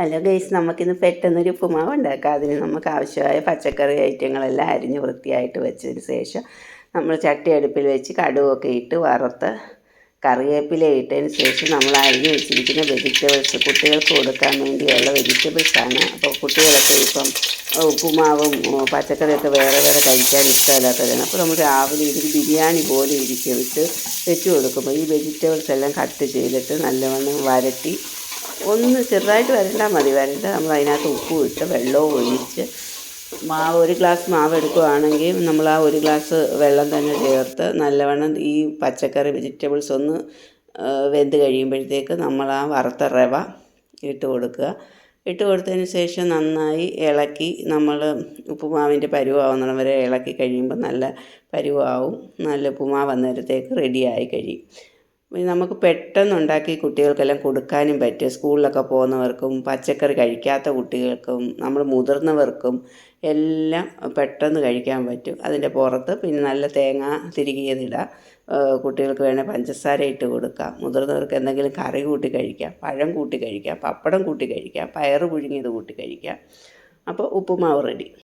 Hello guys, നമുക്കിന്ന് പെട്ടെന്നൊരു ഉപ്പുമാവ് ഉണ്ടാക്കാം. അതിന് നമുക്ക് ആവശ്യമായ പച്ചക്കറി ഐറ്റങ്ങളെല്ലാം അരിഞ്ഞ് വൃത്തിയായിട്ട് വെച്ചതിന് ശേഷം നമ്മൾ ചട്ടി അടുപ്പിൽ വെച്ച് കടുവൊക്കെ ഇട്ട് വറുത്ത് കറിവേപ്പില ഇട്ടതിന് ശേഷം നമ്മൾ അരിഞ്ഞ് വെച്ചിരിക്കുന്ന വെജിറ്റബിൾസ് കുട്ടികൾക്ക് കൊടുക്കാൻ വേണ്ടിയുള്ള വെജിറ്റബിൾസാണ്. അപ്പോൾ കുട്ടികളൊക്കെ ഇപ്പം ഉപ്പുമാവും പച്ചക്കറിയൊക്കെ വേറെ വേറെ കഴിക്കാൻ ഇഷ്ടമില്ലാത്തവരാണ്. അപ്പോൾ നമ്മൾ രാവിലെ ഇതൊരു ബിരിയാണി പോലെ ഇട്ട് വെച്ച് കൊടുക്കുമ്പോൾ ഈ വെജിറ്റബിൾസ് എല്ലാം കട്ട് ചെയ്തിട്ട് നല്ലവണ്ണം വരട്ടി ഒന്ന് ചെറുതായിട്ട് വരണ്ടാൽ മതി. വരണ്ട നമ്മൾ അതിനകത്ത് ഉപ്പും ഇട്ട് വെള്ളവും ഒഴിച്ച് ഒരു ഗ്ലാസ് മാവ് എടുക്കുകയാണെങ്കിൽ നമ്മൾ ആ ഒരു ഗ്ലാസ് വെള്ളം തന്നെ ചേർത്ത് നല്ലവണ്ണം ഈ പച്ചക്കറി വെജിറ്റബിൾസ് ഒന്ന് വെന്ത് കഴിയുമ്പോഴത്തേക്ക് നമ്മൾ ആ വറുത്ത റവ ഇട്ട് കൊടുക്കുക. ഇട്ട് കൊടുത്തതിന് ശേഷം നന്നായി ഇളക്കി നമ്മൾ ഉപ്പുമാവിൻ്റെ പരുവാകുന്നിടം വരെ ഇളക്കി കഴിയുമ്പോൾ നല്ല പരുവാവും. നല്ല ഉപ്പുമാവ് അന്നേരത്തേക്ക് റെഡിയായി കഴിയും. നമുക്ക് പെട്ടെന്ന് ഉണ്ടാക്കി കുട്ടികൾക്കെല്ലാം കൊടുക്കാനും പറ്റും. സ്കൂളിലൊക്കെ പോകുന്നവർക്കും പച്ചക്കറി കഴിക്കാത്ത കുട്ടികൾക്കും നമ്മൾ മുതിർന്നവർക്കും എല്ലാം പെട്ടെന്ന് കഴിക്കാൻ പറ്റും. അതിൻ്റെ പുറത്ത് പിന്നെ നല്ല തേങ്ങ തിരുകിയതിടുക. കുട്ടികൾക്ക് വേണേൽ പഞ്ചസാര ഇട്ട് കൊടുക്കാം. മുതിർന്നവർക്ക് എന്തെങ്കിലും കറി കൂട്ടി കഴിക്കാം, പഴം കൂട്ടി കഴിക്കാം, പപ്പടം കൂട്ടി കഴിക്കാം, പയറ് പുഴുങ്ങിയത് കൂട്ടി കഴിക്കാം. അപ്പോൾ ഉപ്പുമാവ് റെഡി.